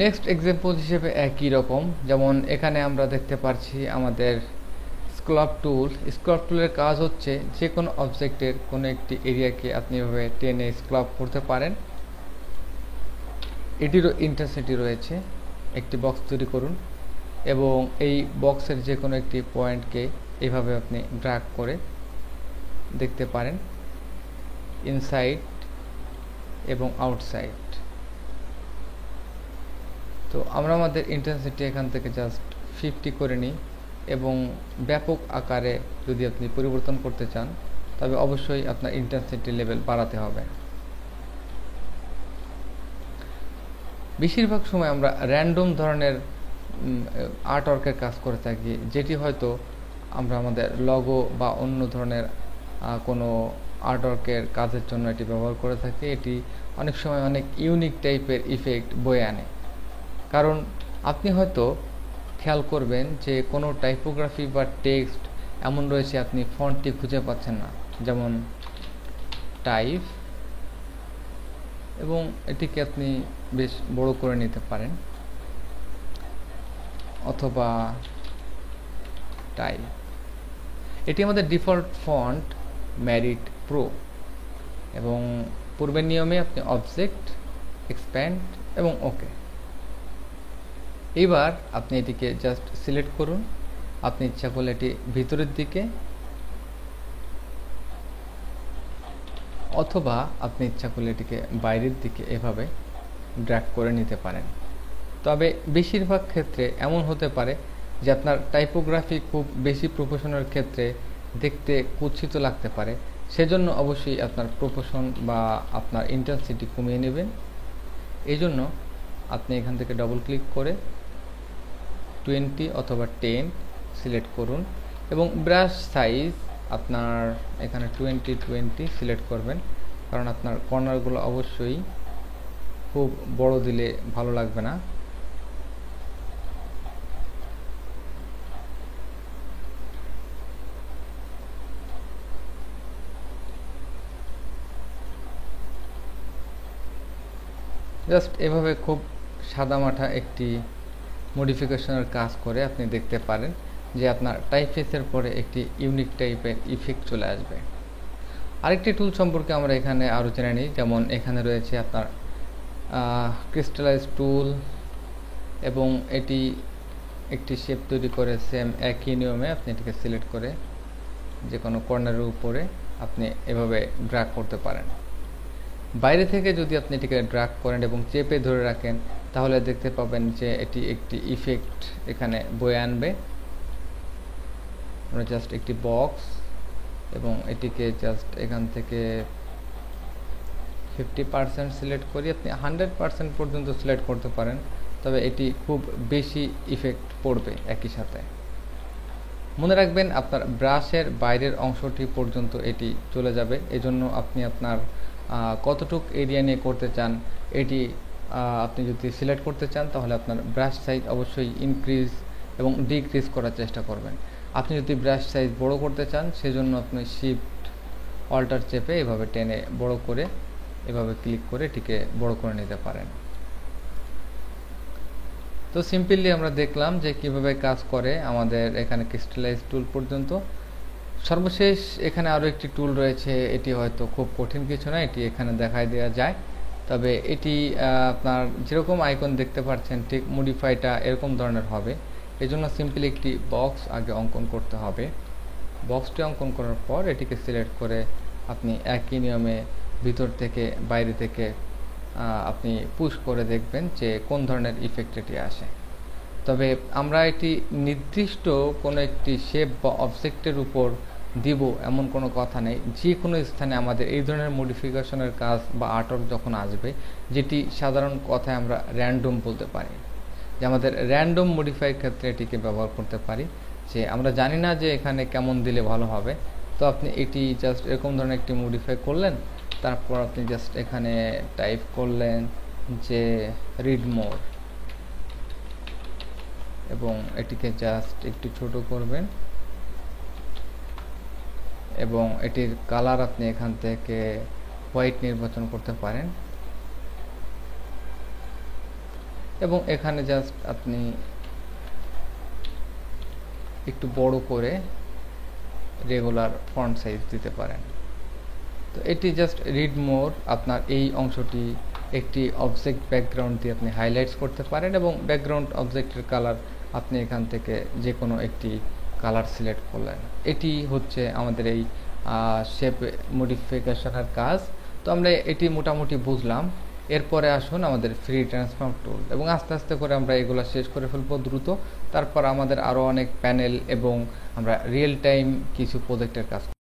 Next example হিসেবে একই রকম, যেমন এখানে আমরা দেখতে পাচ্ছি আমাদের স্ক্লপ টুলের কাজ হচ্ছে যে কোনো অবজেক্টের কোনো একটি এরিয়াকে আপনি এভাবে টেনে স্ক্লপ করতে পারেন। এটিরও ইন্টেন্সিটি রয়েছে। একটি বক্স তৈরি করুন এবং এই বক্সের যে কোনো একটি পয়েন্টকে এভাবে আপনি ড্র্যাগ করে দেখতে পারেন ইনসাইড এবং আউটসাইড। তো আমরা আমাদের ইন্টেন্সিটি এখান থেকে জাস্ট 50 করে নিই এবং ব্যাপক আকারে যদি আপনি পরিবর্তন করতে চান তবে অবশ্যই আপনার ইন্টেন্সিটি লেভেল বাড়াতে হবে। বেশিরভাগ সময় আমরা র্যান্ডম ধরনের আর্টওয়ার্কের কাজ করে থাকি, যেটি হয়তো আমরা আমাদের লগো বা অন্য ধরনের কোনো আর্টওয়ার্কের কাজের জন্য এটি ব্যবহার করে থাকি। এটি অনেক সময় অনেক ইউনিক টাইপের ইফেক্ট বয়ে আনে, কারণ আপনি হয়তো খেয়াল করবেন যে কোনো টাইপোগ্রাফি বা টেক্সট এমন রয়েছে আপনি ফন্টটি খুঁজে পাচ্ছেন না, যেমন টাইপ, এবং এটিকে আপনি বেশ বড় করে নিতে পারেন, অথবা টাইপ। এটি আমাদের ডিফল্ট ফন্ট ম্যারিট প্রো, এবং পূর্বের নিয়মে আপনি অবজেক্ট, এক্সপ্যান্ড এবং ওকে। এবার আপনি এটিকে জাস্ট সিলেক্ট করুন। আপনি ইচ্ছা করলে এটি ভিতরের দিকে অথবা আপনি ইচ্ছা করলে এটিকে বাইরের দিকে এভাবে ড্র্যাগ করে নিতে পারেন। তবে বেশিরভাগ ক্ষেত্রে এমন হতে পারে যে আপনার টাইপোগ্রাফি খুব বেশি প্রফেশনের ক্ষেত্রে দেখতে কুৎসিত লাগতে পারে, সেজন্য অবশ্যই আপনার প্রফেশন বা আপনার ইন্টেন্সিটি কমিয়ে নেবেন। এই জন্য আপনি এখান থেকে ডবল ক্লিক করে 20 অথবা 10 সিলেক্ট করুন এবং ব্রাশ সাইজ আপনার এখানে 20 সিলেক্ট করবেন, কারণ আপনার কর্নারগুলো অবশ্যই খুব বড় দিলে ভালো লাগবে না। জাস্ট এভাবে খুব সাদামাটা একটি মডিফিকেশনের কাজ করে আপনি দেখতে পারেন যে আপনার টাইপফেসের পরে একটি ইউনিক টাইপের ইফেক্ট চলে আসবে। আরেকটি টুল সম্পর্কে আমরা এখানে আরও জেনে নিই, যেমন এখানে রয়েছে আপনার ক্রিস্টালাইজ টুল, এবং এটি একটি শেপ তৈরি করে সেম একই নিয়মে আপনি এটিকে সিলেক্ট করে যে কোনো কর্নারের উপরে আপনি এভাবে ড্র্যাগ করতে পারেন। বাইরে থেকে যদি আপনি এটিকে ড্র্যাগ করেন এবং চেপে ধরে রাখেন তাহলে দেখতে পাবেন যে এটি একটি ইফেক্ট এখানে বয়ে আনবে। আমরা জাস্ট একটি বক্স এবং এটিকে জাস্ট এখান থেকে 50% সিলেক্ট করি, আপনি 100% পর্যন্ত সিলেক্ট করতে পারেন, তবে এটি খুব বেশি ইফেক্ট পড়বে একই সাথে। মনে রাখবেন আপনার ব্রাশের বাইরের অংশটি পর্যন্ত এটি চলে যাবে, এজন্য আপনি আপনার কতটুক এরিয়া নিয়ে করতে চান এটি আপনি যদি সিলেক্ট করতে চান তাহলে আপনার ব্রাশ সাইজ অবশ্যই ইনক্রিজ এবং ডিক্রিজ করার চেষ্টা করবেন। আপনি যদি ব্রাশ সাইজ বড় করতে চান সেজন্য আপনি শিফট অল্টার চেপে এভাবে টেনে বড় করে এভাবে ক্লিক করে এটিকে বড় করে নিতে পারেন। তো সিম্পলি আমরা দেখলাম যে কিভাবে কাজ করে আমাদের এখানে ক্রিস্টালাইজ টুল পর্যন্ত। সর্বশেষ এখানে আরও একটি টুল রয়েছে, এটি হয়তো খুব কঠিন কিছু না, এটি এখানে দেখাই দেওয়া যায়, তবে এটি আপনার যেরকম আইকন দেখতে পাচ্ছেন ঠিক মডিফাইটা এরকম ধরনের হবে। এজন্য সিম্পলি একটি বক্স আগে অঙ্কন করতে হবে। বক্সটি অঙ্কন করার পর এটিকে সিলেক্ট করে আপনি একই নিয়মে ভিতর থেকে বাইরে থেকে আপনি পুশ করে দেখবেন যে কোন ধরনের ইফেক্ট এটি আসে। তবে আমরা এটি নির্দিষ্ট কোনো একটি শেপ বা অবজেক্টের উপর দিব এমন কোনো কথা নেই। যে কোনো স্থানে আমাদের এই ধরনের মডিফিকেশনের কাজ বা আর্টওয়ার্ক যখন আসবে, যেটি সাধারণ কথায় আমরা র্যান্ডম বলতে পারি, যে আমাদের র্যান্ডম মডিফাইয়ের ক্ষেত্রে এটিকে ব্যবহার করতে পারি, যে আমরা জানি না যে এখানে কেমন দিলে ভালো হবে, তো আপনি এটি জাস্ট এরকম ধরনের একটি মডিফাই করলেন, তারপর আপনি জাস্ট এখানে টাইপ করলেন যে রিড মোর এবং এটিকে জাস্ট একটু ছোট করবেন এবং এটির কালার আপনি এখান থেকে হোয়াইট নির্বাচন করতে পারেন এবং এখানে জাস্ট আপনি একটু বড় করে রেগুলার ফন্ট সাইজ দিতে পারেন। তো এটি জাস্ট রিড মোর, আপনার এই অংশটি একটি অবজেক্ট ব্যাকগ্রাউন্ড দিয়ে আপনি হাইলাইটস করতে পারেন এবং ব্যাকগ্রাউন্ড অবজেক্টের কালার আপনি এখান থেকে যে কোনো একটি কালার সিলেক্ট করলেন। এটি হচ্ছে আমাদের এই শেপ মডিফিকেশনের কাজ। তো আমরা এটি মোটামুটি বুঝলাম। এরপরে আসুন আমাদের ফ্রি ট্রান্সফর্ম টুল, এবং আস্তে আস্তে করে আমরা এগুলো শেষ করে ফেলবো দ্রুত। তারপর আমাদের আরও অনেক প্যানেল এবং আমরা রিয়েল টাইম কিছু প্রজেক্টের কাজ